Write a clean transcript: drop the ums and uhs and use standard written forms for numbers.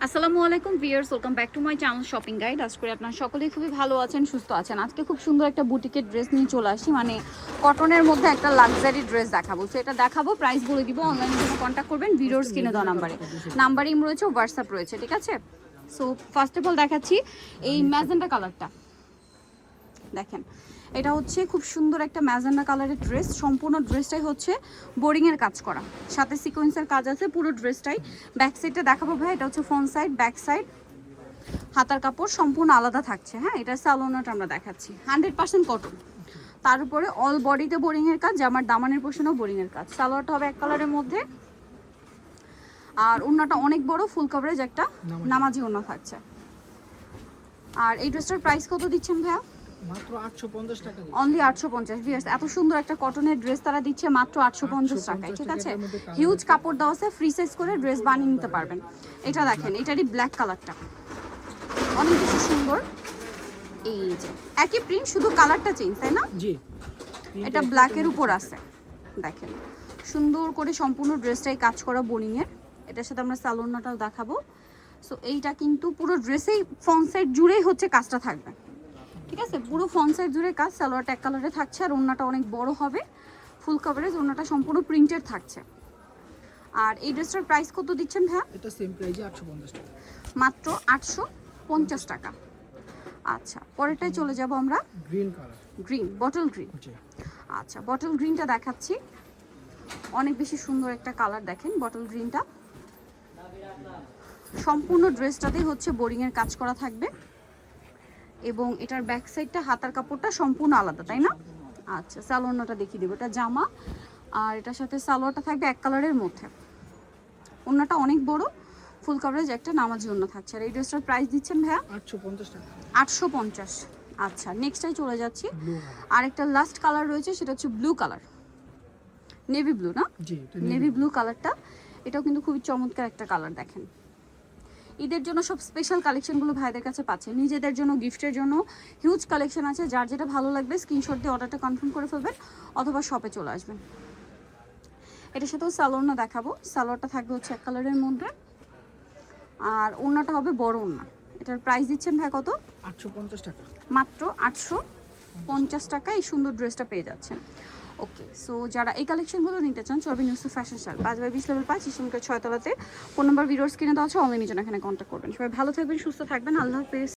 আসসালামু আলাইকুম viewers, welcome back to my channel shopping guide. আজ করে আপনারা সকলেই খুবই ভালো আছেন, সুস্থ আছেন। আজকে খুব সুন্দর একটা বুটিকের ড্রেস নিয়ে চলে আসি, মানে কটনের মধ্যে একটা লাক্সারি ড্রেস দেখাবো। সো এটা দেখাবো, প্রাইস বলে দিব। অনলাইনের জন্য কন্ট্যাক্ট করবেন ভিডিওর স্ক্রিনে দেওয়া নাম্বারে ইম রয়েছে, হোয়াটসঅ্যাপ রয়েছে, ঠিক আছে। সো ফার্স্ট অফ অল দেখাচ্ছি এই ম্যাজেন্টা কালারটা। দেখেন, এটা হচ্ছে খুব সুন্দর একটা ম্যাজেন্টা কালারের ড্রেস। সম্পূর্ণ ড্রেসটাই হচ্ছে বোরিংয়ের কাজ করা, সাথে সিকোয়েন্সের কাজ আছে পুরো ড্রেসটাই। ব্যাক সাইডটা দেখাবো ভাই, এটা হচ্ছে ফ্রন্ট সাইড, ব্যাক সাইড, হাতার কাপড় সম্পূর্ণ আলাদা থাকছে। হ্যাঁ, এটা সালোনাটা আমরা দেখাচ্ছি 100% কটন। তার উপরে অল বডিতে বোরিংয়ের কাজ, জামার দামানের পোর্শনেও বোরিংয়ের কাজ। সালোয়ারটা হবে এক কালারের মধ্যে, আর ওড়নাটা অনেক বড়, ফুল কভারেজ একটা নামাজি ওড়না থাকছে। আর এই ড্রেসটার প্রাইস কত দিচ্ছেন ভাইয়া? মাত্র 850 টাকা। অনলি 850। ভিউয়ার্স, এত সুন্দর একটা কটনের ড্রেস তারা দিচ্ছে মাত্র 850 টাকায়, ঠিক আছে। হিউজ কাপড় দেওয়া আছে, ফ্রি সাইজ করে ড্রেস বানিয়ে নিতে পারবেন। এটা দেখেন, এটারই ব্ল্যাক কালারটা অনেক বেশি সুন্দর। এই যে একই প্রিন্ট, শুধু কালারটা চেঞ্জ, তাই না? জি, এটা ব্ল্যাকের উপর আছে। দেখেন সুন্দর করে সম্পূর্ণ ড্রেসটাই কাজ করা বোরিংয়ের। এটার সাথে আমরা সালোনাটাও দেখাবো। সো এইটা কিন্তু পুরো ড্রেসেই ফ্রন্ট সাইড জুড়েই হচ্ছে কাজটা থাকবে, ঠিক আছে। পুরো ফ্রন্ট সাইড জুড়ে কাজ, সালোয়ারটা এক কালারে থাকছে, আর ওড়নাটা অনেক বড় হবে, ফুল কভারেজ। ওড়নাটা সম্পূর্ণ প্রিন্টেড থাকছে। আর এই ড্রেসটার প্রাইস কত দিচ্ছেন ভাইয়া? এটা সেম প্রাইসে 850 টাকা। মাত্র 850 টাকা। আচ্ছা, পরেরটাই চলে যাব আমরা। Green colour, green, bottle green. জি। আচ্ছা, বটল গ্রিনটা দেখাচ্ছি, অনেক বেশি সুন্দর একটা কালার। দেখেন বটল গ্রিনটা, সম্পূর্ণ ড্রেসটাতেই হচ্ছে বোরিংয়ের কাজ করা থাকবে, এবং এটার ব্যাক সাইডটা, হাতার কাপড়টা সম্পূর্ণ আলাদা, তাই না? আচ্ছা, সালোয়ারটা দেখিয়ে দেবো। এটা জামা, আর এটার সাথে সালোয়ারটা থাকবে এক কালারের মধ্যে। ওড়নাটা অনেক বড়, ফুল কভারেজ একটা নামাজি ওড়না থাকছে। আর এই ড্রেসটার প্রাইস দিচ্ছেন ভাইয়া? 850 টাকা। 850। আচ্ছা, নেক্সটটাই চলে যাচ্ছি। আরেকটা লাস্ট কালার রয়েছে, সেটা হচ্ছে ব্লু কালার, নেভি ব্লু না? জি, নেভি ব্লু কালারটা, এটাও কিন্তু খুবই চমৎকার একটা কালার। দেখেন, ঈদের জন্য সব স্পেশাল কালেকশনগুলো ভাইদের কাছে পাচ্ছে, নিজেদের জন্য, গিফটের জন্য হিউজ কালেকশন আছে। যার যেটা ভালো লাগবে স্ক্রিনশট দিয়ে অর্ডারটা কনফার্ম করে ফেলবেন, অথবা শপে চলে আসবেন। এটার সাথেও সালোয়ার দেখাবো। সালোয়ারটা থাকবে হচ্ছে এক কালারের মধ্যে, আর ওড়নাটা হবে বড় ওড়না। এটার প্রাইস দিচ্ছেন ভাই কত? 850 টাকা। মাত্র 850 টাকা এই সুন্দর ড্রেসটা পেয়ে যাচ্ছেন। ওকে, সো যারা এই কালেকশনগুলো নিতে চান, চরবিন ইউসুফ ফ্যাশন স্টাইল 5/20 লেভেল 5 ইসলামকের 6 তলাতে। ফোন নাম্বার ভিডিওর স্ক্রিনে দেওয়া আছে, অনলাইনে জন্য এখানে কন্ট্যাক্ট করবেন। সবাই ভালো থাকবেন, সুস্থ থাকবেন, আল্লাহ হাফেজ।